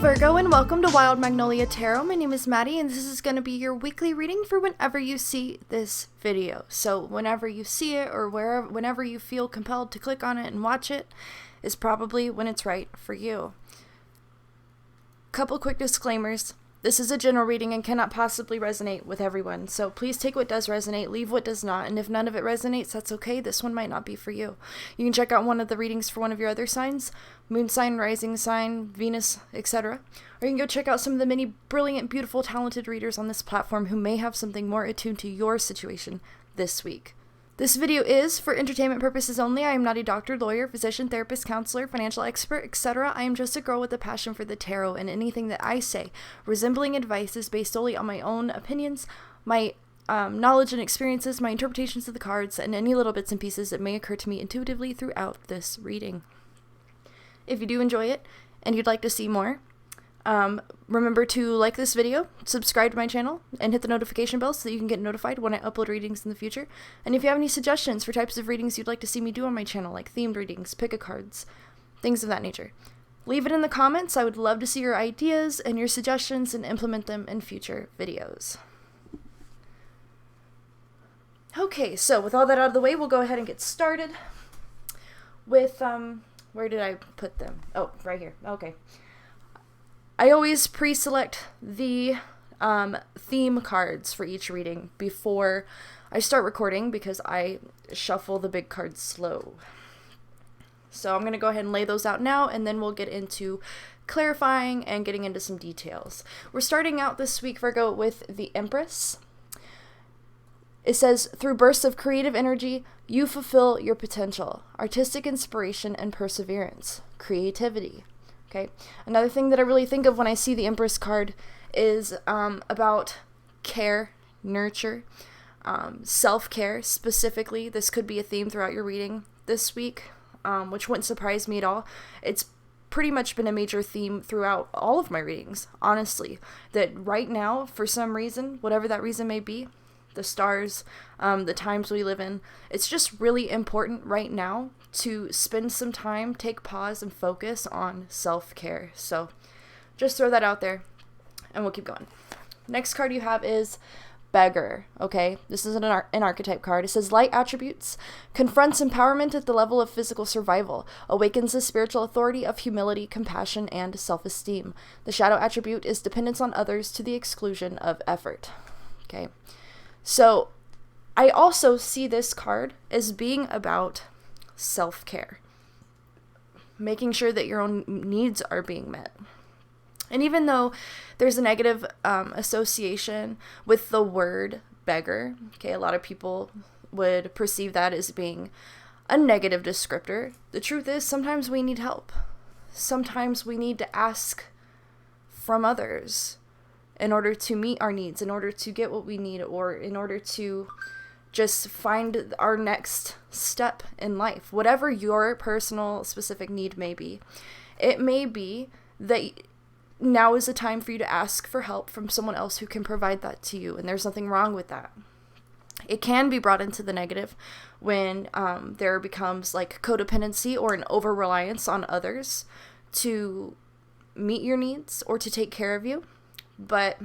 Virgo, and welcome to Wild Magnolia Tarot. My name is Maddie, and this is going to be your weekly reading for whenever you see this video. So whenever you see it, or whenever you feel compelled to click on it and watch it, is probably when it's right for you. Couple quick disclaimers. This is a general reading and cannot possibly resonate with everyone, so please take what does resonate, leave what does not, and if none of it resonates, that's okay. This one might not be for you. You can check out one of the readings for one of your other signs, moon sign, rising sign, Venus, etc. Or you can go check out some of the many brilliant, beautiful, talented readers on this platform who may have something more attuned to your situation this week. This video is for entertainment purposes only. I am not a doctor, lawyer, physician, therapist, counselor, financial expert, etc. I am just a girl with a passion for the tarot, and anything that I say resembling advice is based solely on my own opinions, my knowledge and experiences, my interpretations of the cards, and any little bits and pieces that may occur to me intuitively throughout this reading. If you do enjoy it and you'd like to see more, remember to like this video, subscribe to my channel, and hit the notification bell so that you can get notified when I upload readings in the future. And if you have any suggestions for types of readings you'd like to see me do on my channel, like themed readings, pick-a-cards, things of that nature, leave it in the comments. I would love to see your ideas and your suggestions and implement them in future videos. Okay, so with all that out of the way, we'll go ahead and get started with, where did I put them? Oh, right here. Okay. I always pre-select the theme cards for each reading before I start recording because I shuffle the big cards slow. So I'm going to go ahead and lay those out now, and then we'll get into clarifying and getting into some details. We're starting out this week, Virgo, with the Empress. It says, through bursts of creative energy, you fulfill your potential, artistic inspiration, and perseverance, creativity. Okay. Another thing that I really think of when I see the Empress card is about care, nurture, self-care specifically. This could be a theme throughout your reading this week, which wouldn't surprise me at all. It's pretty much been a major theme throughout all of my readings, honestly, that right now, for some reason, whatever that reason may be, the stars, the times we live in, it's just really important right now to spend some time, take pause, and focus on self-care. So just throw that out there, and we'll keep going. Next card you have is Beggar, okay? This is an archetype card. It says, light attributes, confronts empowerment at the level of physical survival, awakens the spiritual authority of humility, compassion, and self-esteem. The shadow attribute is dependence on others to the exclusion of effort, okay? So I also see this card as being about self-care, making sure that your own needs are being met. And even though there's a negative association with the word beggar, okay, a lot of people would perceive that as being a negative descriptor. The truth is, sometimes we need help. Sometimes we need to ask from others in order to meet our needs, in order to get what we need, or in order to just find our next step in life. Whatever your personal specific need may be, it may be that now is the time for you to ask for help from someone else who can provide that to you, and there's nothing wrong with that. It can be brought into the negative when there becomes like codependency or an over-reliance on others to meet your needs or to take care of you. But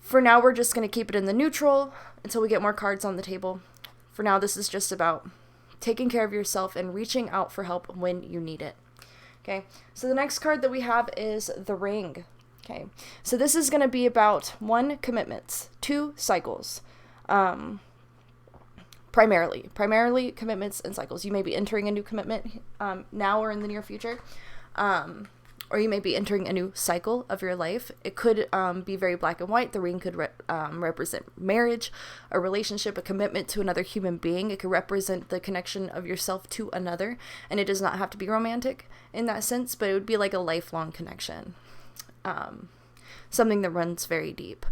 for now, we're just going to keep it in the neutral until we get more cards on the table. For now, this is just about taking care of yourself and reaching out for help when you need it. Okay, so the next card that we have is the Ring. Okay, so this is going to be about 1, commitments, 2, cycles. Primarily commitments and cycles. You may be entering a new commitment now or in the near future. Or you may be entering a new cycle of your life. It could be very black and white. The ring could represent marriage, a relationship, a commitment to another human being. It could represent the connection of yourself to another. And it does not have to be romantic in that sense, but it would be like a lifelong connection. Something that runs very deep.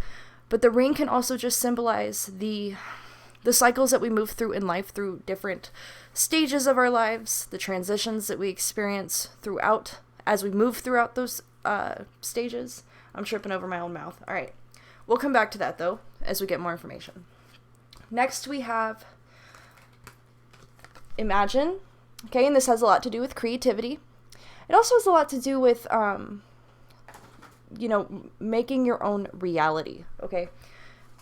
But the ring can also just symbolize the cycles that we move through in life, through different stages of our lives, the transitions that we experience throughout as we move throughout those stages. I'm tripping over my own mouth. All right. We'll come back to that, though, as we get more information. Next, we have Imagine. Okay, and this has a lot to do with creativity. It also has a lot to do with, you know, making your own reality, okay?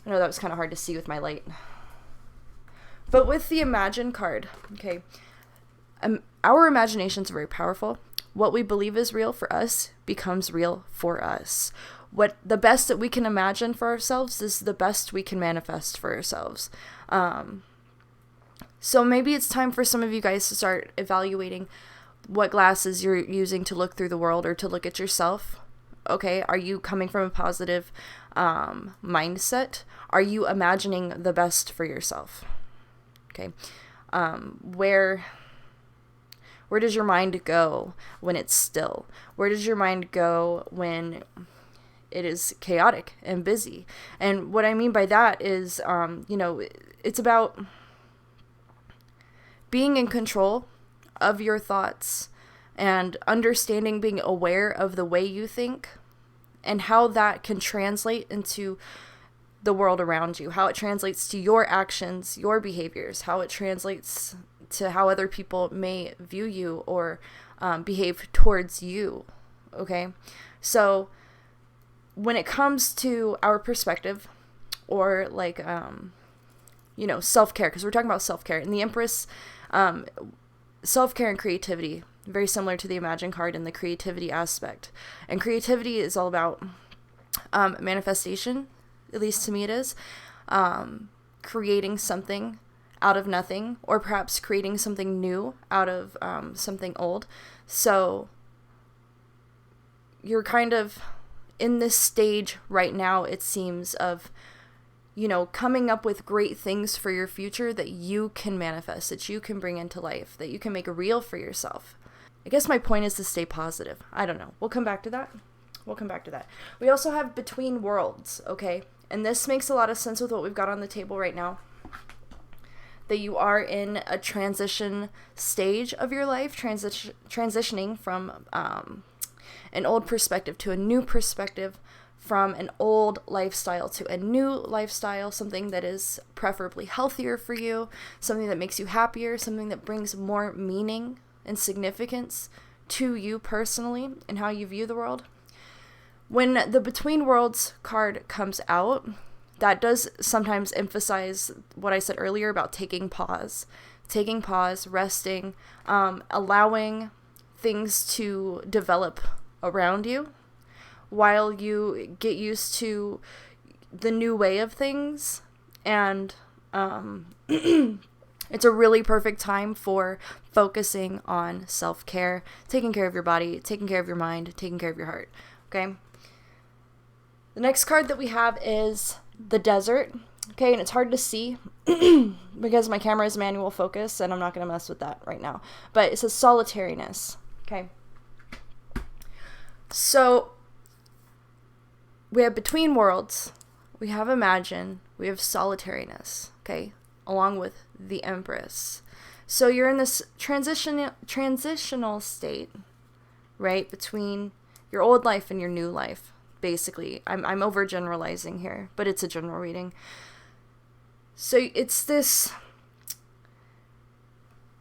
I know that was kind of hard to see with my light. But with the Imagine card, okay, our imaginations are very powerful. What we believe is real for us becomes real for us. What the best that we can imagine for ourselves is the best we can manifest for ourselves. So maybe it's time for some of you guys to start evaluating what glasses you're using to look through the world or to look at yourself. Okay, are you coming from a positive mindset? Are you imagining the best for yourself? Okay, where does your mind go when it's still? Where does your mind go when it is chaotic and busy? And what I mean by that is, you know, it's about being in control of your thoughts and understanding, being aware of the way you think and how that can translate into the world around you, how it translates to your actions, your behaviors, how it translates to how other people may view you or behave towards you. Okay, so when it comes to our perspective, or like you know, self-care, because we're talking about self-care, and the Empress, self-care and creativity, very similar to the Imagine card in the creativity aspect. And creativity is all about manifestation, at least to me it is, creating something out of nothing, or perhaps creating something new out of something old. So you're kind of in this stage right now, it seems, of, you know, coming up with great things for your future that you can manifest, that you can bring into life, that you can make real for yourself. I guess my point is to stay positive. I don't know. We'll come back to that. We also have Between Worlds, okay? And this makes a lot of sense with what we've got on the table right now. That you are in a transition stage of your life, transitioning from an old perspective to a new perspective, from an old lifestyle to a new lifestyle, something that is preferably healthier for you, something that makes you happier, something that brings more meaning and significance to you personally and how you view the world. When the Between Worlds card comes out, that does sometimes emphasize what I said earlier about taking pause, resting, allowing things to develop around you while you get used to the new way of things. And it's a really perfect time for focusing on self-care, taking care of your body, taking care of your mind, taking care of your heart. Okay. The next card that we have is the Desert. Okay, and it's hard to see because my camera is manual focus and I'm not going to mess with that right now. But it says solitariness. Okay. So we have Between Worlds, we have Imagine, we have solitariness, okay, along with the Empress. So you're in this transitional state, right, between your old life and your new life, basically. I'm overgeneralizing here, but it's a general reading. So it's this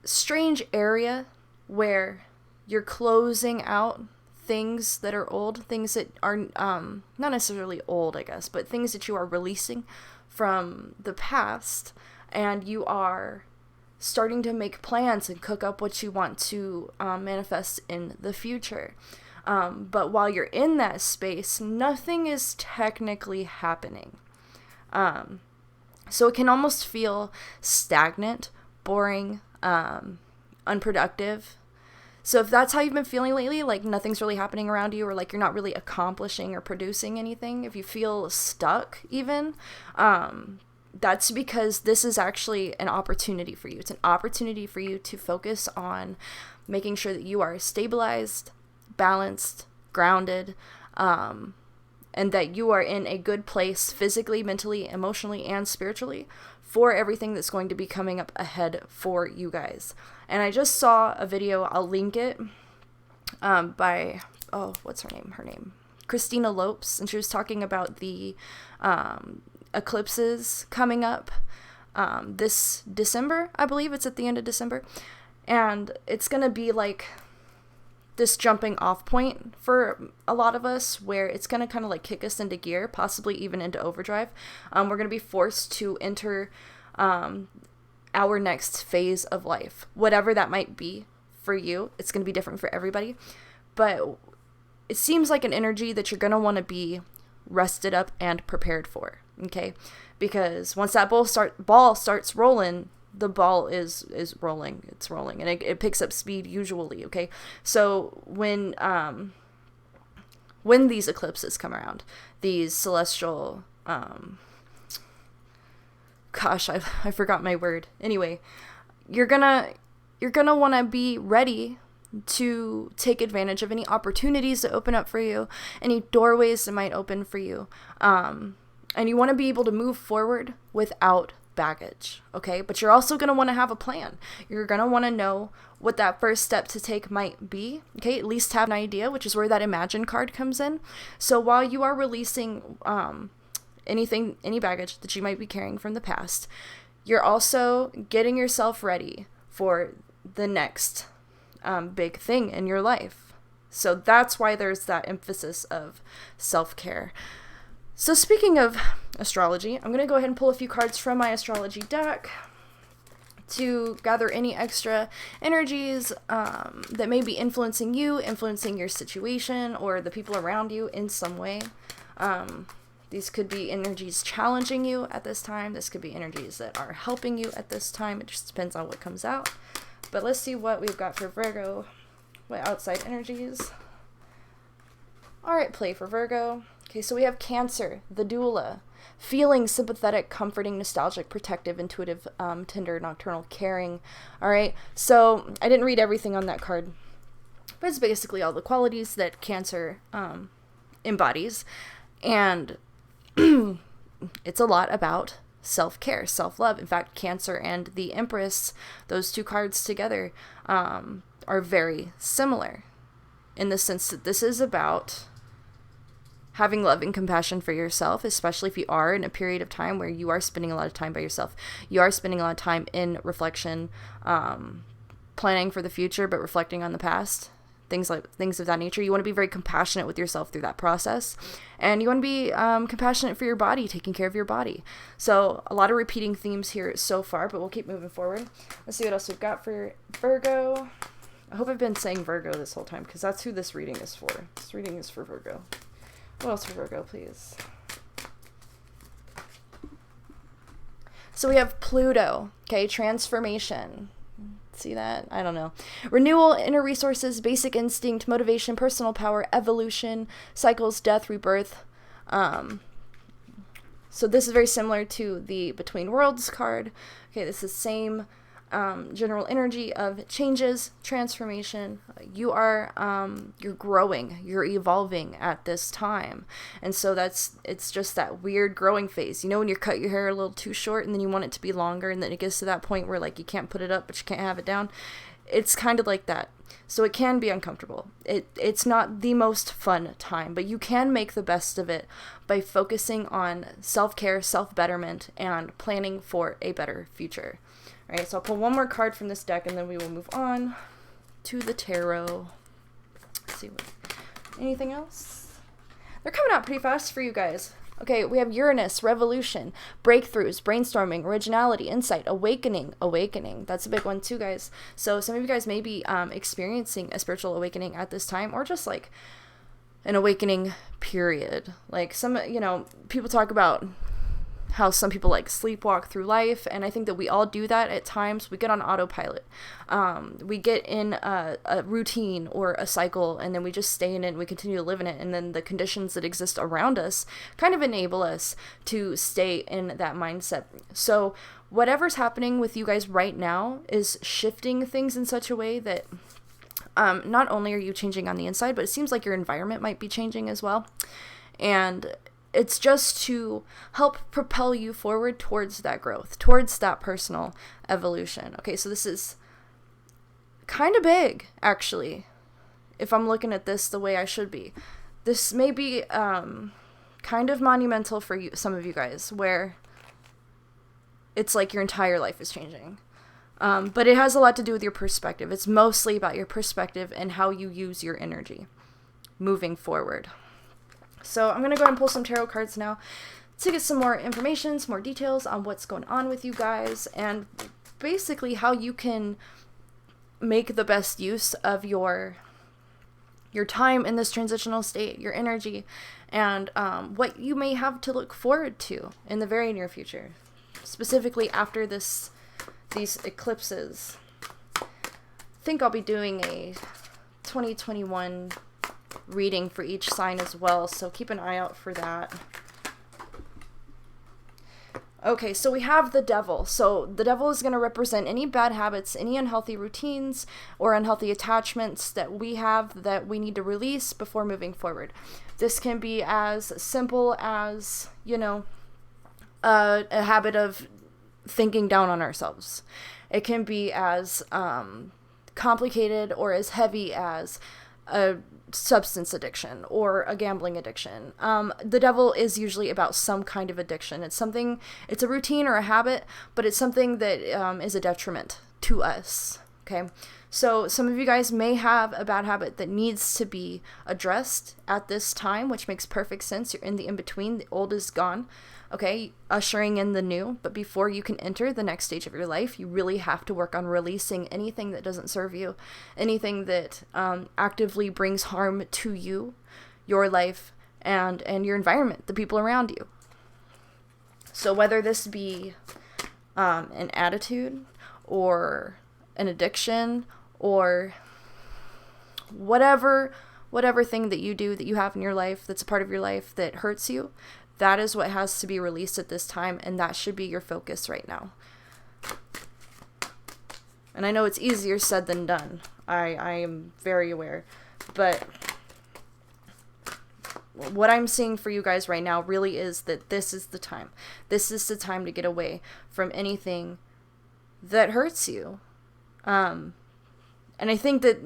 strange area where you're closing out things that are old, things that are not necessarily old, I guess, but things that you are releasing from the past, and you are starting to make plans and cook up what you want to manifest in the future. But while you're in that space, nothing is technically happening. So it can almost feel stagnant, boring, unproductive. So if that's how you've been feeling lately, like nothing's really happening around you, or like you're not really accomplishing or producing anything, if you feel stuck even, that's because this is actually an opportunity for you. It's an opportunity for you to focus on making sure that you are stabilized, balanced, grounded, and that you are in a good place physically, mentally, emotionally, and spiritually for everything that's going to be coming up ahead for you guys. And I just saw a video, I'll link it, by, what's her name? Christina Lopes, and she was talking about the eclipses coming up this December, I believe it's at the end of December, and it's going to be like this jumping off point for a lot of us, where it's going to kind of like kick us into gear, possibly even into overdrive. We're going to be forced to enter our next phase of life, whatever that might be for you. It's going to be different for everybody, but it seems like an energy that you're going to want to be rested up and prepared for, okay? Because once that ball starts rolling, the ball is rolling. It's rolling, and it picks up speed usually, okay? So when these eclipses come around, these celestial, gosh, I forgot my word. Anyway, you're gonna want to be ready to take advantage of any opportunities that open up for you, any doorways that might open for you, and you want to be able to move forward without baggage, okay? But you're also going to want to have a plan. You're going to want to know what that first step to take might be, okay? At least have an idea, which is where that Imagine card comes in. So while you are releasing any baggage that you might be carrying from the past, you're also getting yourself ready for the next big thing in your life. So that's why there's that emphasis of self-care. So speaking of astrology, I'm going to go ahead and pull a few cards from my astrology deck to gather any extra energies that may be influencing you, influencing your situation, or the people around you in some way. These could be energies challenging you at this time. This could be energies that are helping you at this time. It just depends on what comes out. But let's see what we've got for Virgo. What outside energies? All right, play for Virgo. Okay, so we have Cancer, the doula. Feeling, sympathetic, comforting, nostalgic, protective, intuitive, tender, nocturnal, caring. All right, so I didn't read everything on that card, but it's basically all the qualities that Cancer embodies. And it's a lot about self-care, self-love. In fact, Cancer and the Empress, those two cards together, are very similar in the sense that this is about having love and compassion for yourself, especially if you are in a period of time where you are spending a lot of time by yourself. You are spending a lot of time in reflection, planning for the future, but reflecting on the past. Things of that nature. You want to be very compassionate with yourself through that process, and you want to be compassionate for your body, taking care of your body. So a lot of repeating themes here so far, but we'll keep moving forward. Let's see what else we've got for Virgo. I hope I've been saying Virgo this whole time, because that's who this reading is for. This reading is for Virgo. What else for Virgo, please? So we have Pluto, okay, transformation. See that? I don't know. Renewal, inner resources, basic instinct, motivation, personal power, evolution, cycles, death, rebirth. So this is very similar to the Between Worlds card. Okay, this is the same general energy of changes, transformation. You're growing, you're evolving at this time. And so it's just that weird growing phase. You know, when you cut your hair a little too short and then you want it to be longer, and then it gets to that point where like you can't put it up but you can't have it down. It's kind of like that. So it can be uncomfortable. It's not the most fun time, but you can make the best of it by focusing on self-care, self-betterment, and planning for a better future. All right, so I'll pull one more card from this deck, and then we will move on to the tarot. Let's see anything else? They're coming out pretty fast for you guys. Okay, we have Uranus, revolution, breakthroughs, brainstorming, originality, insight, awakening. That's a big one too, guys. So some of you guys may be experiencing a spiritual awakening at this time, or just like an awakening period. Like people talk about how some people like sleepwalk through life, and I think that we all do that at times. We get on autopilot. We get in a routine or a cycle, and then we just stay in it and we continue to live in it, and then the conditions that exist around us kind of enable us to stay in that mindset. So whatever's happening with you guys right now is shifting things in such a way that not only are you changing on the inside, but it seems like your environment might be changing as well. And it's just to help propel you forward towards that growth, towards that personal evolution. Okay, so this is kind of big, actually, if I'm looking at this the way I should be. This may be kind of monumental for you, some of you guys, where it's like your entire life is changing. But it has a lot to do with your perspective. It's mostly about your perspective and how you use your energy moving forward. So I'm going to go ahead and pull some tarot cards now to get some more information, some more details on what's going on with you guys, and basically how you can make the best use of your time in this transitional state, your energy, and what you may have to look forward to in the very near future, specifically after these eclipses. I think I'll be doing a 2021 reading for each sign as well, so keep an eye out for that. Okay, so we have the devil. So the devil is going to represent any bad habits, any unhealthy routines, or unhealthy attachments that we have that we need to release before moving forward. This can be as simple as, a habit of thinking down on ourselves. It can be as complicated or as heavy as a substance addiction or a gambling addiction. The devil is usually about some kind of addiction. It's a routine or a habit, but it's something that is a detriment to us. Okay. So some of you guys may have a bad habit that needs to be addressed at this time, which makes perfect sense. You're in the in-between. The old is gone. Okay, ushering in the new. But before you can enter the next stage of your life, you really have to work on releasing anything that doesn't serve you, anything that actively brings harm to you, your life, and your environment, the people around you. So whether this be an attitude or an addiction or whatever thing that you do, that you have in your life, that's a part of your life that hurts you, that is what has to be released at this time, and that should be your focus right now. And I know it's easier said than done. I am very aware. But what I'm seeing for you guys right now really is that this is the time. This is the time to get away from anything that hurts you. And I think that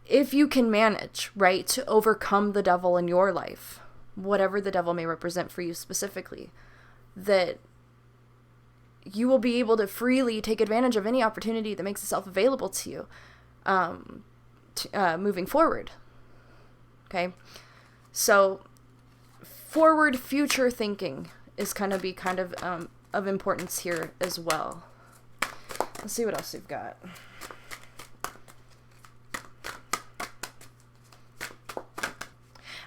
if you can manage, right, to overcome the devil in your life, whatever the devil may represent for you specifically, that you will be able to freely take advantage of any opportunity that makes itself available to you moving forward. Okay? So forward future thinking is going to be kind of importance here as well. Let's see what else we've got.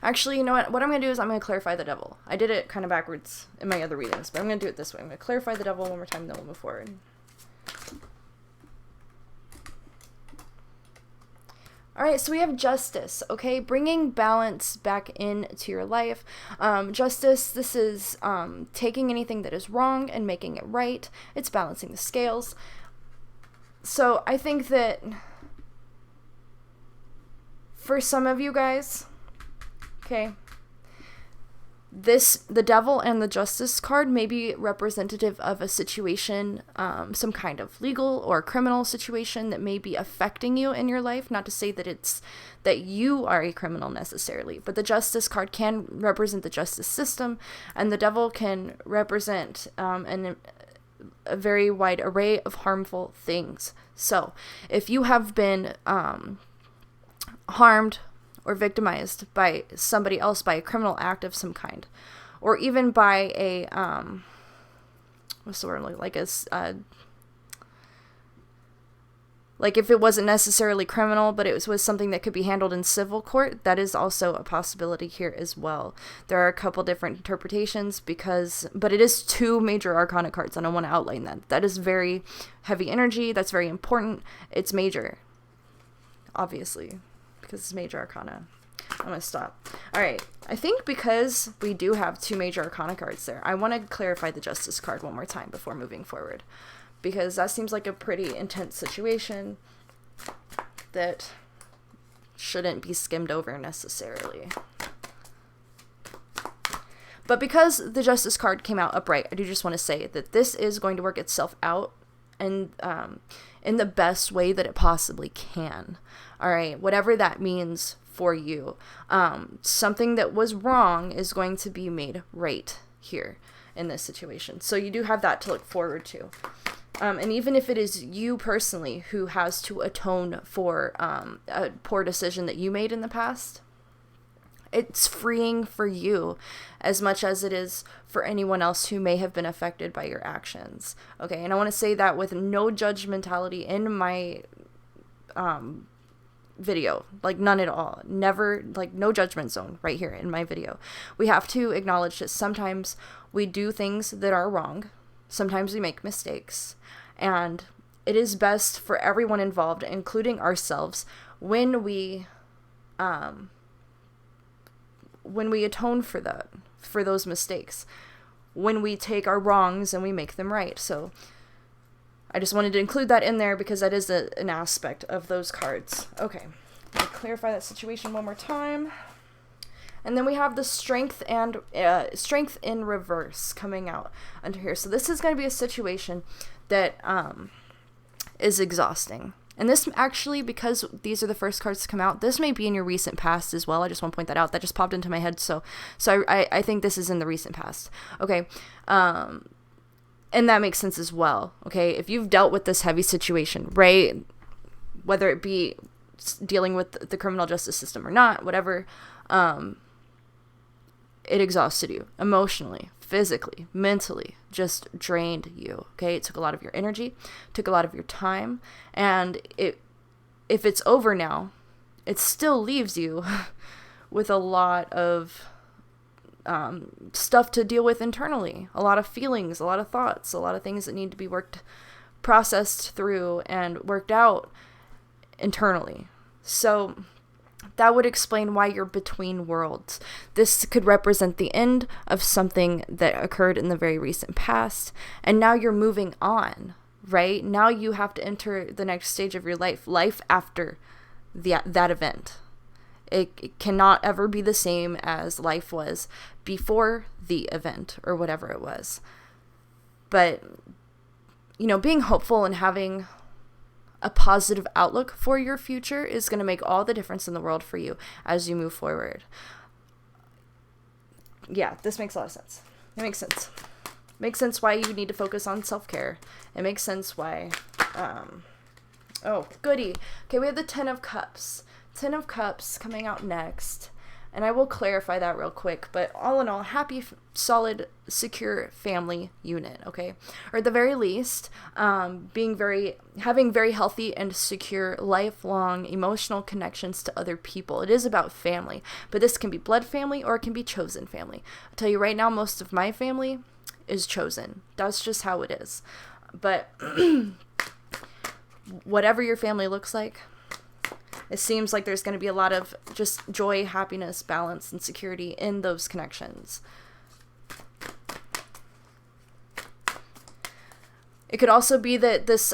Actually, you know what? What I'm going to do is I'm going to clarify the devil. I did it kind of backwards in my other readings, but I'm going to do it this way. I'm going to clarify the devil one more time, then we'll move forward. All right, so we have justice, okay? Bringing balance back into your life. Justice, this is taking anything that is wrong and making it right. It's balancing the scales. So I think that for some of you guys, okay, the devil and the justice card may be representative of a situation, some kind of legal or criminal situation that may be affecting you in your life. Not to say that it's that you are a criminal necessarily, but the justice card can represent the justice system, and the devil can represent a very wide array of harmful things. So if you have been harmed or victimized by somebody else, by a criminal act of some kind, or even by a what's the word, like if it wasn't necessarily criminal, but it was something that could be handled in civil court, that is also a possibility here as well. There are a couple different interpretations but it is two major arcana cards, and I want to outline that. That is very heavy energy. That's very important. It's major, obviously, because it's major arcana. I'm going to stop. All right. I think because we do have two major arcana cards there, I want to clarify the justice card one more time before moving forward, because that seems like a pretty intense situation that shouldn't be skimmed over necessarily. But because the justice card came out upright, I do just want to say that this is going to work itself out and in the best way that it possibly can. All right, whatever that means for you. Something that was wrong is going to be made right here in this situation. So you do have that to look forward to. And even if it is you personally who has to atone for a poor decision that you made in the past, it's freeing for you as much as it is for anyone else who may have been affected by your actions. Okay, and I want to say that with no judgmentality in my video, like none at all. Never, like no judgment zone right here in my video. We have to acknowledge that sometimes we do things that are wrong. Sometimes we make mistakes. And it is best for everyone involved, including ourselves, when we atone for that, for those mistakes, when we take our wrongs and we make them right. So I just wanted to include that in there because that is an aspect of those cards. Okay, let me clarify that situation one more time. And then we have the strength in reverse coming out under here. So this is going to be a situation that is exhausting. And this actually, because these are the first cards to come out, this may be in your recent past as well. I just want to point that out. That just popped into my head. So I think this is in the recent past. Okay. And that makes sense as well. Okay. If you've dealt with this heavy situation, right? Whether it be dealing with the criminal justice system or not, whatever, it exhausted you emotionally, physically, mentally, just drained you. Okay. It took a lot of your energy, took a lot of your time. And if it's over now, it still leaves you with a lot of stuff to deal with internally, a lot of feelings, a lot of thoughts, a lot of things that need to be processed through and worked out internally. So that would explain why you're between worlds. This could represent the end of something that occurred in the very recent past, and now you're moving on, right? Now you have to enter the next stage of your life after that event. It cannot ever be the same as life was before the event or whatever it was. But, being hopeful and having a positive outlook for your future is going to make all the difference in the world for you as you move forward. Yeah, this makes a lot of sense. It makes sense. It makes sense why you need to focus on self-care. It makes sense why, oh, goody. Okay, we have the Ten of Cups. Ten of Cups coming out next, and I will clarify that real quick, but all in all, happy, solid, secure family unit, okay? Or at the very least, having very healthy and secure, lifelong emotional connections to other people. It is about family, but this can be blood family or it can be chosen family. I'll tell you right now, most of my family is chosen. That's just how it is. But whatever your family looks like, it seems like there's going to be a lot of just joy, happiness, balance, and security in those connections. It could also be that this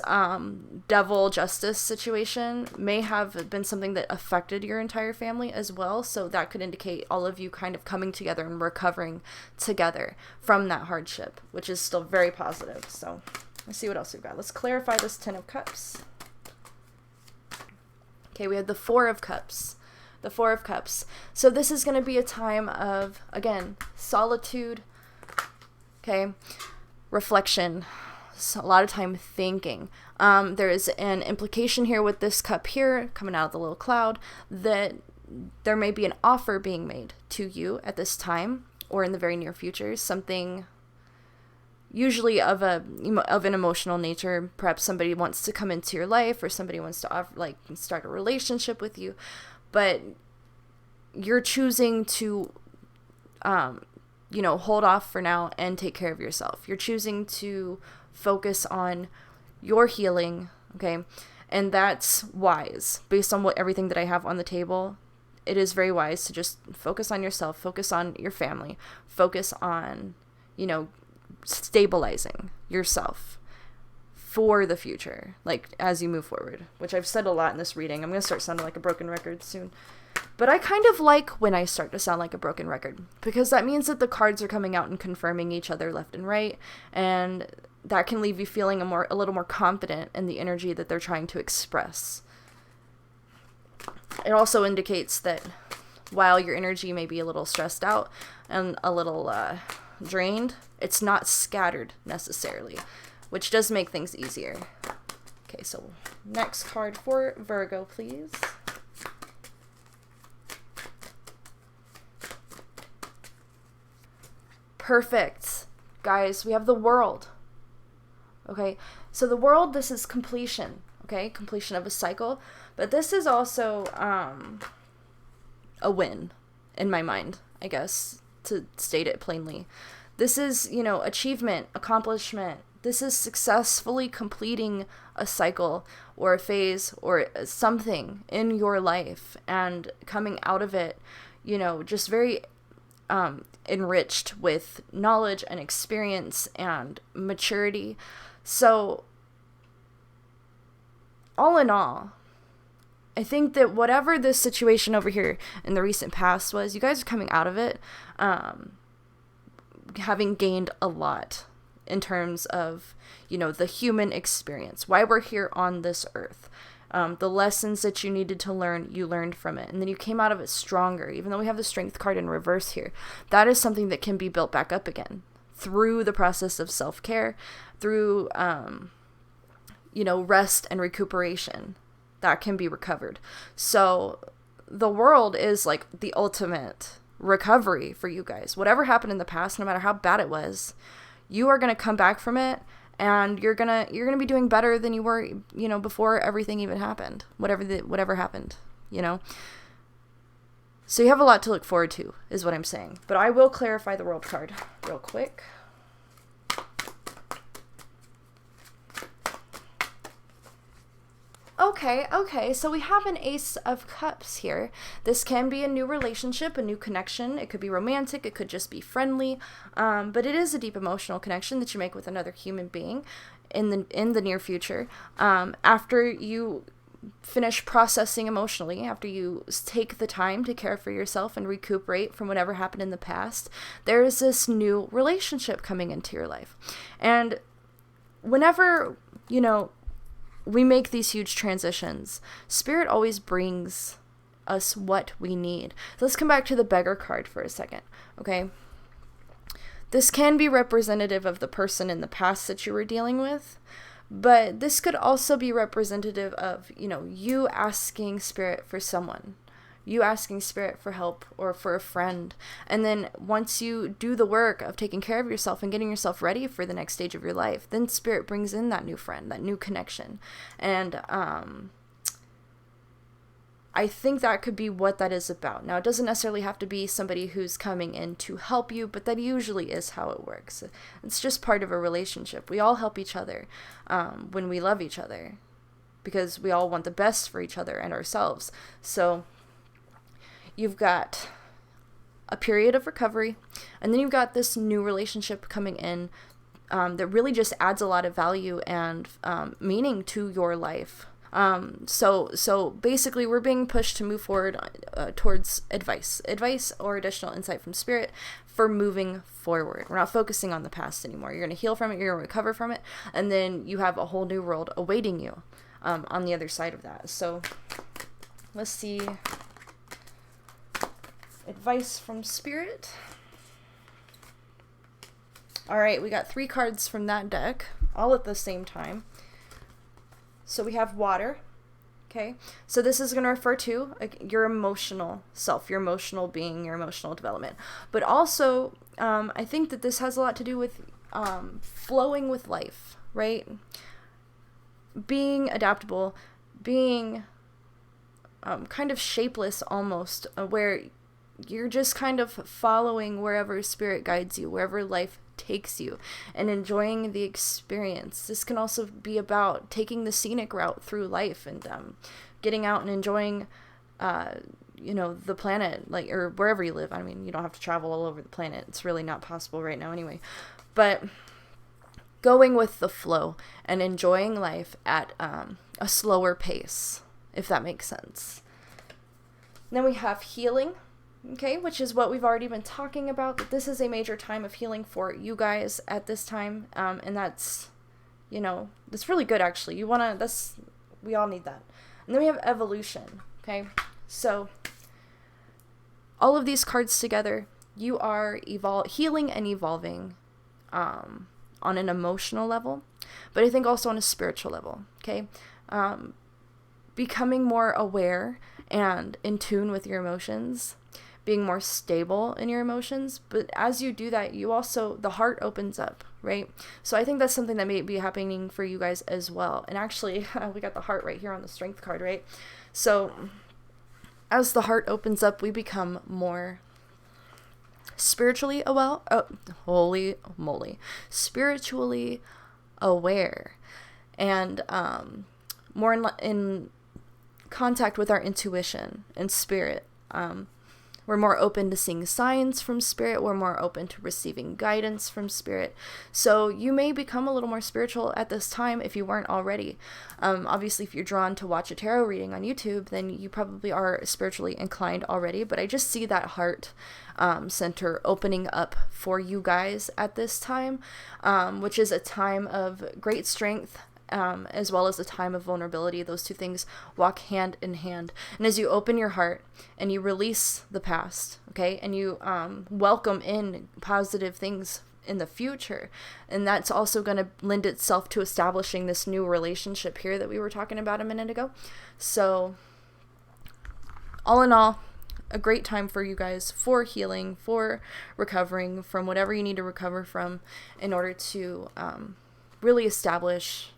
devil justice situation may have been something that affected your entire family as well. So that could indicate all of you kind of coming together and recovering together from that hardship, which is still very positive. So let's see what else we've got. Let's clarify this Ten of Cups. Okay, we have the Four of Cups. The Four of Cups. So this is going to be a time of, again, solitude, okay, reflection, so a lot of time thinking. There is an implication here with this cup here, coming out of the little cloud, that there may be an offer being made to you at this time, or in the very near future, something usually of an emotional nature. Perhaps somebody wants to come into your life, or somebody wants to start a relationship with you, but you're choosing to hold off for now and take care of yourself. You're choosing to focus on your healing, okay? And that's wise. Based on everything that I have on the table, it is very wise to just focus on yourself, focus on your family, focus on, stabilizing yourself for the future, like as you move forward, which I've said a lot in this reading. I'm going to start sounding like a broken record soon, but I kind of like when I start to sound like a broken record, because that means that the cards are coming out and confirming each other left and right, and that can leave you feeling a little more confident in the energy that they're trying to express. It also indicates that while your energy may be a little stressed out and a little drained, it's not scattered necessarily. which does make things easier. Okay, so next card for Virgo, please. Perfect. Guys, we have the World. Okay, so the World, this is completion. Okay, completion of a cycle. But this is also a win in my mind, I guess, to state it plainly. This is, you know, achievement, accomplishment. This is successfully completing a cycle or a phase or something in your life and coming out of it, you know, just very enriched with knowledge and experience and maturity. So, all in all, I think that whatever this situation over here in the recent past was, you guys are coming out of it having gained a lot in terms of, you know, the human experience, why we're here on this earth. The lessons that you needed to learn, you learned from it. And then you came out of it stronger, even though we have the Strength card in reverse here. That is something that can be built back up again through the process of self-care, through, you know, rest and recuperation. That can be recovered. So the World is like the ultimate recovery for you guys. Whatever happened in the past, no matter how bad it was, you are going to come back from it, and you're going to be doing better than you were, you know, before everything even happened. Whatever happened, you know. So you have a lot to look forward to, is what I'm saying. But I will clarify the World card real quick. Okay, so we have an Ace of Cups here. This can be a new relationship, a new connection. It could be romantic, it could just be friendly, but it is a deep emotional connection that you make with another human being in the near future. After you finish processing emotionally, after you take the time to care for yourself and recuperate from whatever happened in the past, there is this new relationship coming into your life. And whenever, you know, we make these huge transitions, Spirit always brings us what we need. So let's come back to the Beggar card for a second, okay? This can be representative of the person in the past that you were dealing with, but this could also be representative of, you know, you asking Spirit for someone, you asking Spirit for help or for a friend. And then once you do the work of taking care of yourself and getting yourself ready for the next stage of your life, then Spirit brings in that new friend, that new connection. And I think that could be what that is about. Now, it doesn't necessarily have to be somebody who's coming in to help you, but that usually is how it works. It's just part of a relationship. We all help each other when we love each other, because we all want the best for each other and ourselves. So you've got a period of recovery, and then you've got this new relationship coming in that really just adds a lot of value and meaning to your life. So basically we're being pushed to move forward towards advice or additional insight from Spirit for moving forward. We're not focusing on the past anymore. You're going to heal from it, you're going to recover from it, and then you have a whole new world awaiting you on the other side of that. So let's see. Advice from Spirit. All right, we got 3 cards from that deck, all at the same time. So we have Water. Okay, so this is going to refer to your emotional self, your emotional being, your emotional development. But also, I think that this has a lot to do with flowing with life, right? Being adaptable, being kind of shapeless almost, where you're just kind of following wherever Spirit guides you, wherever life takes you, and enjoying the experience. This can also be about taking the scenic route through life and getting out and enjoying, you know, the planet, like, or wherever you live. I mean, you don't have to travel all over the planet. It's really not possible right now anyway. But going with the flow and enjoying life at a slower pace, if that makes sense. Then we have Healing. Okay, which is what we've already been talking about, that this is a major time of healing for you guys at this time, and that's, you know, that's really good, actually. We all need that. And then we have Evolution, okay? So, all of these cards together, you are healing and evolving on an emotional level, but I think also on a spiritual level, okay? Becoming more aware and in tune with your emotions, being more stable in your emotions. But as you do that, you also, the heart opens up, right? So I think that's something that may be happening for you guys as well. And actually, we got the heart right here on the strength card, right? So as the heart opens up, we become more spiritually spiritually aware, and more in contact with our intuition and spirit. We're more open to seeing signs from spirit. We're more open to receiving guidance from spirit. So you may become a little more spiritual at this time if you weren't already. Obviously, if you're drawn to watch a tarot reading on YouTube, then you probably are spiritually inclined already. But I just see that heart center opening up for you guys at this time, which is a time of great strength, as well as a time of vulnerability. Those two things walk hand in hand. And as you open your heart and you release the past, okay, and you welcome in positive things in the future, and that's also going to lend itself to establishing this new relationship here that we were talking about a minute ago. So all in all, a great time for you guys for healing, for recovering from whatever you need to recover from in order to really establish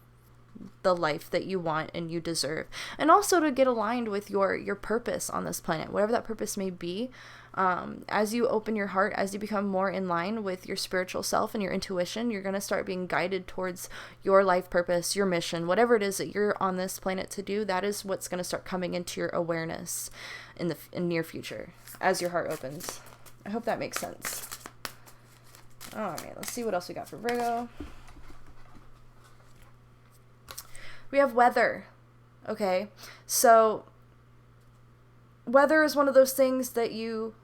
the life that you want and you deserve, and also to get aligned with your purpose on this planet, whatever that purpose may be. As you open your heart, as you become more in line with your spiritual self and your intuition, you're going to start being guided towards your life purpose, your mission, whatever it is that you're on this planet to do. That is what's going to start coming into your awareness in the near future as your heart opens. I hope that makes sense. All right, let's see what else we got for Virgo. We have weather, okay? So weather is one of those things that you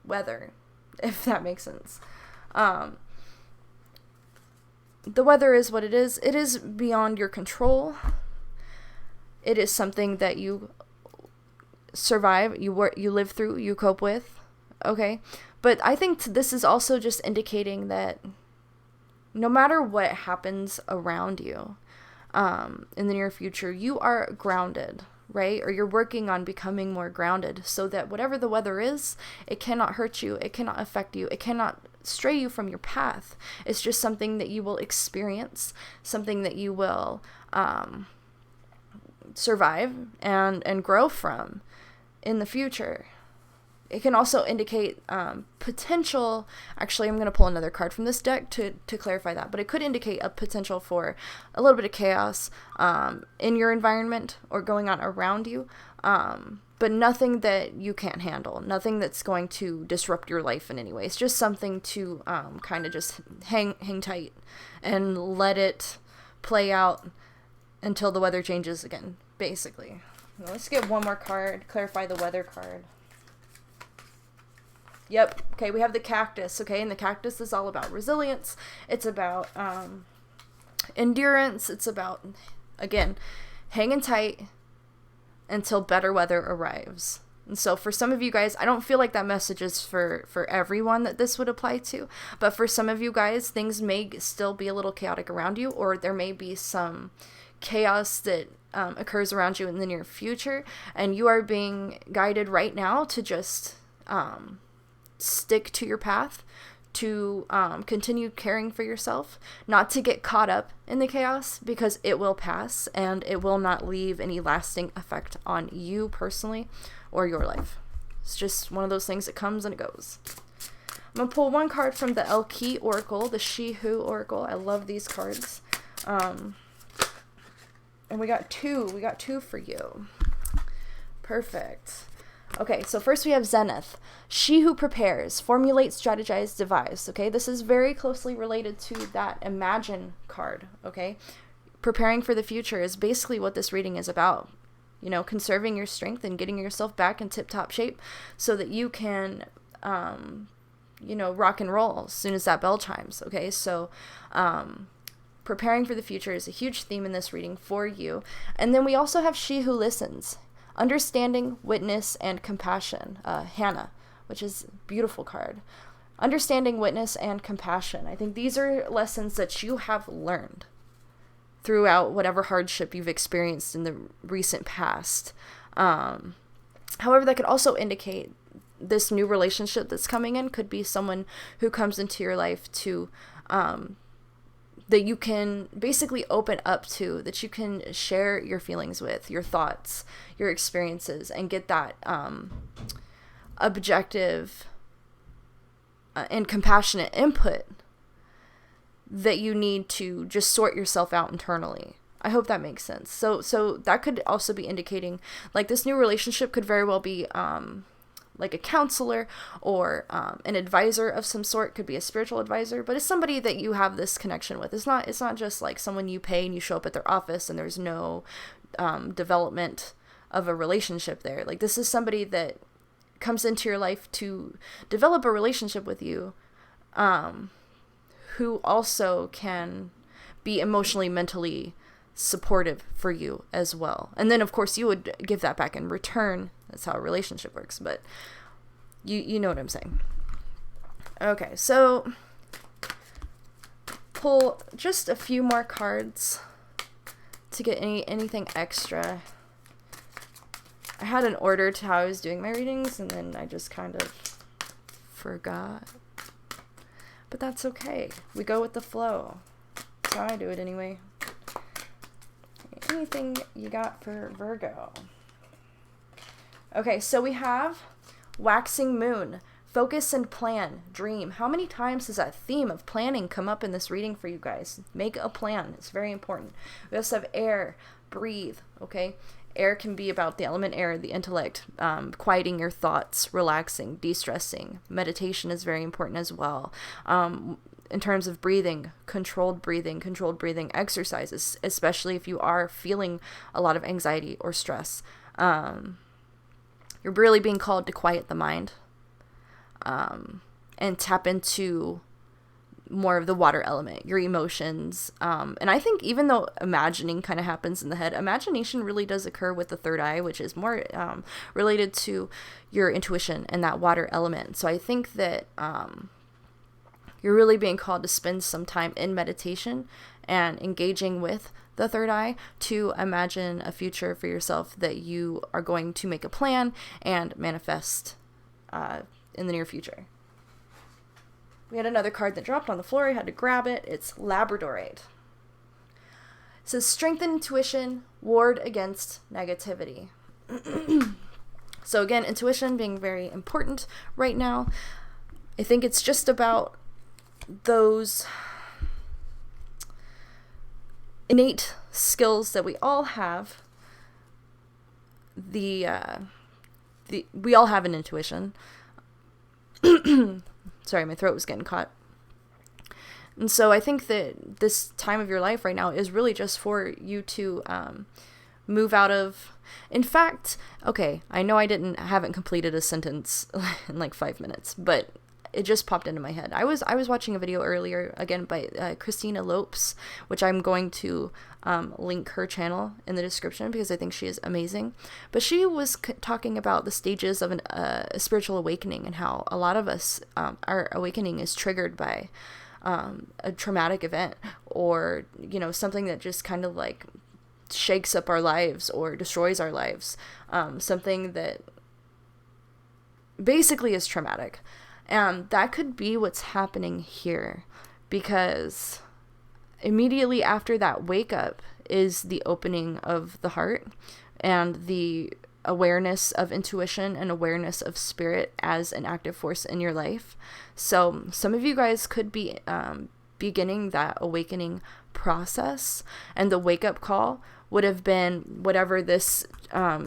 weather, if that makes sense. The weather is what it is. It is beyond your control. It is something that you survive, you live through, you cope with, okay? But I think this is also just indicating that no matter what happens around you, in the near future, you are grounded, right? Or you're working on becoming more grounded so that whatever the weather is, it cannot hurt you, it cannot affect you, it cannot stray you from your path. It's just something that you will experience, something that you will survive and grow from in the future. It can also indicate potential, actually I'm going to pull another card from this deck to clarify that, but it could indicate a potential for a little bit of chaos in your environment or going on around you, but nothing that you can't handle, nothing that's going to disrupt your life in any way. It's just something to kind of just hang tight and let it play out until the weather changes again, basically. Now let's get one more card, clarify the weather card. Yep. Okay, we have the cactus, okay? And the cactus is all about resilience. It's about endurance. It's about, again, hanging tight until better weather arrives. And so for some of you guys, I don't feel like that message is for everyone that this would apply to. But for some of you guys, things may still be a little chaotic around you, or there may be some chaos that occurs around you in the near future. And you are being guided right now to just stick to your path, to continue caring for yourself, not to get caught up in the chaos, because it will pass and it will not leave any lasting effect on you personally or your life. It's just one of those things that comes and it goes. I'm going to pull one card from the Elki Oracle, the She-Who Oracle. I love these cards. And we got two for you. Perfect. Okay, so first we have Zenith. She who prepares, formulates, strategizes, devises. Okay, this is very closely related to that Imagine card. Okay, preparing for the future is basically what this reading is about. You know, conserving your strength and getting yourself back in tip-top shape so that you can, you know, rock and roll as soon as that bell chimes. Okay, so preparing for the future is a huge theme in this reading for you. And then we also have She who listens. Understanding, witness, and compassion. Hannah, which is a beautiful card. understanding, witness, and compassion. I think these are lessons that you have learned throughout whatever hardship you've experienced in the recent past. However, that could also indicate this new relationship that's coming in could be someone who comes into your life to that you can basically open up to, that you can share your feelings with, your thoughts, your experiences, and get that objective and compassionate input that you need to just sort yourself out internally. I hope that makes sense. So that could also be indicating, like, this new relationship could very well be like a counselor or an advisor of some sort. Could be a spiritual advisor, but it's somebody that you have this connection with. It's not just like someone you pay and you show up at their office and there's no development of a relationship there. Like, this is somebody that comes into your life to develop a relationship with you, who also can be emotionally, mentally supportive for you as well. And then of course you would give that back in return. That's how a relationship works, but you know what I'm saying. Okay, so pull just a few more cards to get anything extra. I had an order to how I was doing my readings, and then I just kind of forgot. But that's okay. We go with the flow. That's how I do it anyway. Anything you got for Virgo? Okay, so we have Waxing Moon, Focus and Plan, Dream. How many times does that theme of planning come up in this reading for you guys? Make a plan. It's very important. We also have Air, Breathe, okay? Air can be about the element air, the intellect, quieting your thoughts, relaxing, de-stressing. Meditation is very important as well. In terms of breathing, controlled breathing exercises, especially if you are feeling a lot of anxiety or stress. You're really being called to quiet the mind and tap into more of the water element, your emotions. And I think even though imagining kind of happens in the head, imagination really does occur with the third eye, which is more related to your intuition and that water element. So I think that you're really being called to spend some time in meditation and engaging with the third eye to imagine a future for yourself that you are going to make a plan and manifest in the near future. We had another card that dropped on the floor. I had to grab it. It's Labradorite. It says, strengthen intuition, ward against negativity. So again, intuition being very important right now. I think it's just about those innate skills that we all have. We all have an intuition. Sorry, my throat was getting caught. And so I think that this time of your life right now is really just for you to move out of. In fact, okay, I know I haven't completed a sentence in like 5 minutes, but it just popped into my head. I was watching a video earlier, again, by Christina Lopes, which I'm going to link her channel in the description because I think she is amazing. But she was talking about the stages of a spiritual awakening and how a lot of us, our awakening is triggered by a traumatic event or, something that just kind of like shakes up our lives or destroys our lives. Something that basically is traumatic. And that could be what's happening here, because immediately after that wake up is the opening of the heart and the awareness of intuition and awareness of spirit as an active force in your life. So some of you guys could be beginning that awakening process, and the wake up call would have been whatever this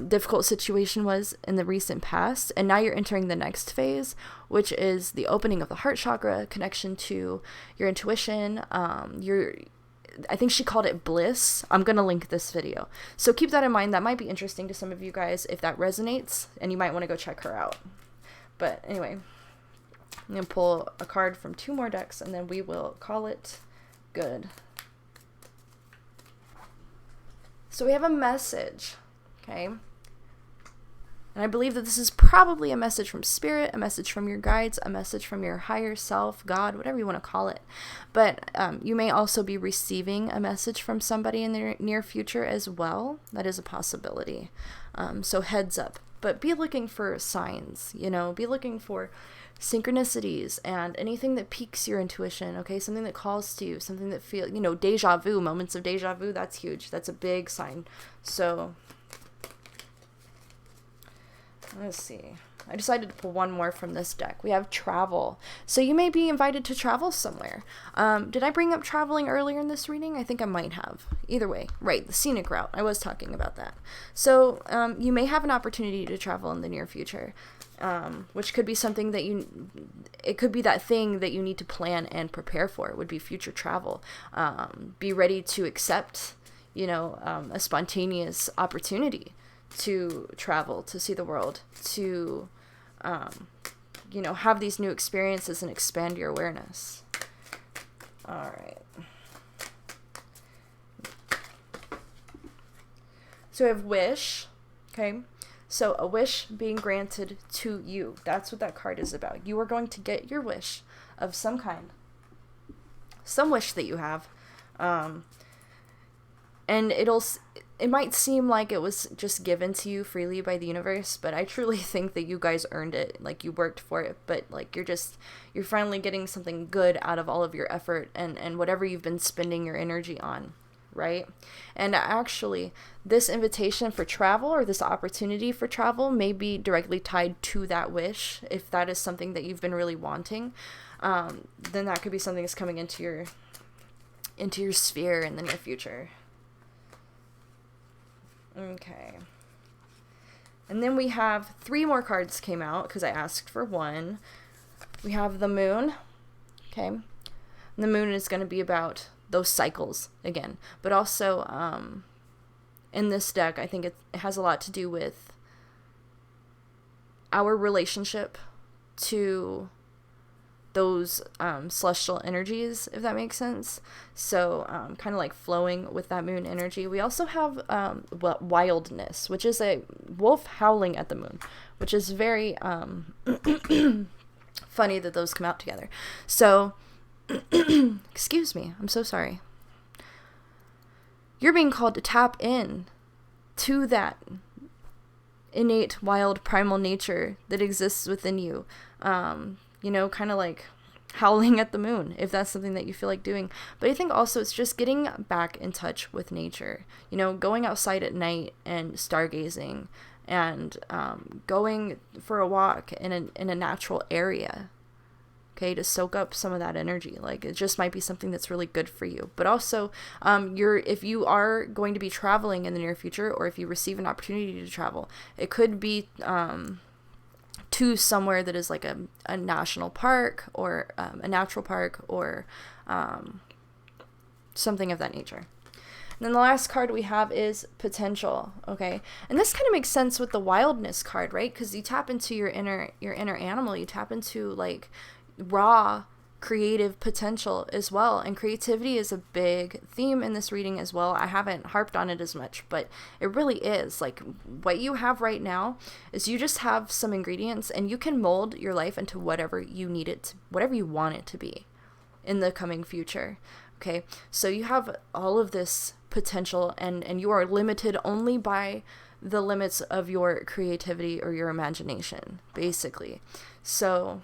difficult situation was in the recent past. And now you're entering the next phase, which is the opening of the heart chakra, connection to your intuition. I think she called it bliss. I'm going to link this video. So keep that in mind. That might be interesting to some of you guys if that resonates, and you might want to go check her out. But anyway, I'm going to pull a card from 2 more decks, and then we will call it good. So we have a message, okay? And I believe that this is probably a message from spirit, a message from your guides, a message from your higher self, God, whatever you want to call it. But you may also be receiving a message from somebody in the near future as well. That is a possibility. So heads up. But be looking for signs, you know, be looking for synchronicities and anything that piques your intuition, okay? Something that calls to you, something that feels, you know, deja vu, moments of deja vu, that's huge. That's a big sign. So let's see. I decided to pull one more from this deck. We have travel. So you may be invited to travel somewhere. Did I bring up traveling earlier in this reading? I think I might have. Either way. Right, the scenic route. I was talking about that. So you may have an opportunity to travel in the near future, which could be something that it could be that thing that you need to plan and prepare for. It would be future travel. Be ready to accept, you know, a spontaneous opportunity to travel, to see the world, to, you know, have these new experiences and expand your awareness. All right. So we have wish, okay? So a wish being granted to you. That's what that card is about. You are going to get your wish of some kind. Some wish that you have. And it might seem like it was just given to you freely by the universe, but I truly think that you guys earned it. Like, you worked for it, but like you're finally getting something good out of all of your effort and whatever you've been spending your energy on, right? And actually, this invitation for travel or this opportunity for travel may be directly tied to that wish. If that is something that you've been really wanting, then that could be something that's coming into your sphere in the near future. Okay. And then we have 3 more cards came out because I asked for one. We have the moon. Okay. And the moon is going to be about those cycles again. But also, in this deck, I think it has a lot to do with our relationship to those celestial energies, if that makes sense. So kind of like flowing with that moon energy. We also have wildness, which is a wolf howling at the moon, which is very funny that those come out together. So excuse me, I'm so sorry. You're being called to tap in to that innate wild primal nature that exists within you. You know, kind of like howling at the moon, if that's something that you feel like doing. But I think also it's just getting back in touch with nature. You know, going outside at night and stargazing and going for a walk in a natural area, okay, to soak up some of that energy. Like, it just might be something that's really good for you. But also, if you are going to be traveling in the near future, or if you receive an opportunity to travel, it could be to somewhere that is like a national park or a natural park or something of that nature. And then the last card we have is potential, okay? And this kind of makes sense with the wildness card, right? Because you tap into your inner animal, you tap into like raw creative potential as well. And creativity is a big theme in this reading as well. I haven't harped on it as much, but it really is. Like, what you have right now is you just have some ingredients and you can mold your life into whatever you need it to, whatever you want it to be in the coming future. Okay, so you have all of this potential and you are limited only by the limits of your creativity or your imagination, basically. So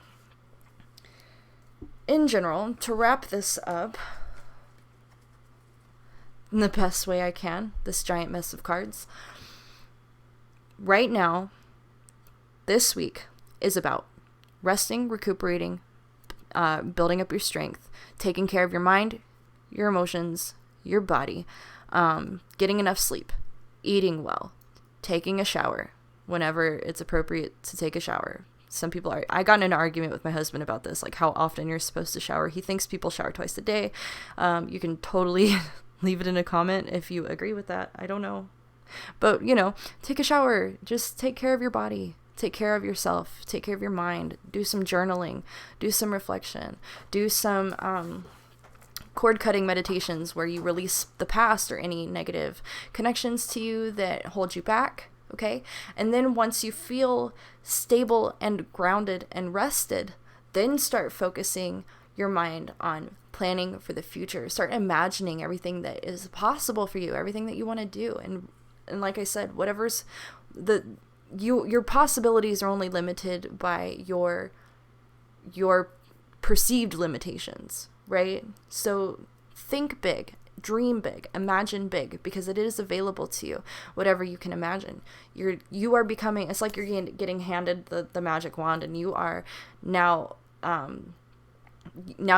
in general, to wrap this up in the best way I can, this giant mess of cards, right now, this week is about resting, recuperating, building up your strength, taking care of your mind, your emotions, your body, getting enough sleep, eating well, taking a shower whenever it's appropriate to take a shower. Some people are, I got in an argument with my husband about this, like how often you're supposed to shower. He thinks people shower twice a day. You can totally leave it in a comment if you agree with that. I don't know. But, you know, take a shower. Just take care of your body. Take care of yourself. Take care of your mind. Do some journaling. Do some reflection. Do some cord cutting meditations where you release the past or any negative connections to you that hold you back. okay? And then once you feel stable and grounded and rested, then start focusing your mind on planning for the future. Start imagining everything that is possible for you, everything that you want to do. And like I said, whatever's your possibilities are only limited by your perceived limitations, right? So think big, dream big, imagine big, because it is available to you, whatever you can imagine. You are becoming, it's like you're getting handed the magic wand, and you are now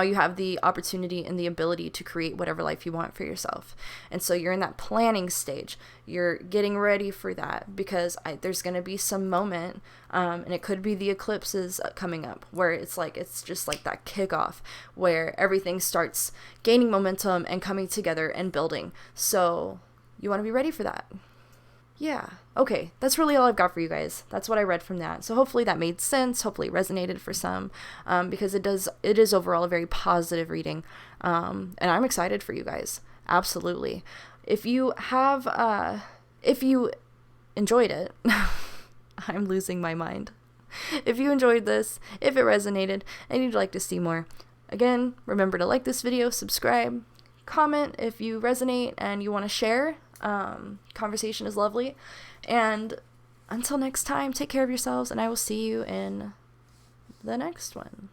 you have the opportunity and the ability to create whatever life you want for yourself. And so you're in that planning stage. You're getting ready for that, because there's going to be some moment, and it could be the eclipses coming up, where it's just like that kickoff where everything starts gaining momentum and coming together and building. So you want to be ready for that. Yeah. Okay. That's really all I've got for you guys. That's what I read from that. So hopefully that made sense. Hopefully it resonated for some, because it is overall a very positive reading. And I'm excited for you guys. Absolutely. If you enjoyed it, I'm losing my mind. If you enjoyed this, if it resonated, and you'd like to see more, again, remember to like this video, subscribe, comment if you resonate and you want to share. Conversation is lovely. And until next time, take care of yourselves, and I will see you in the next one.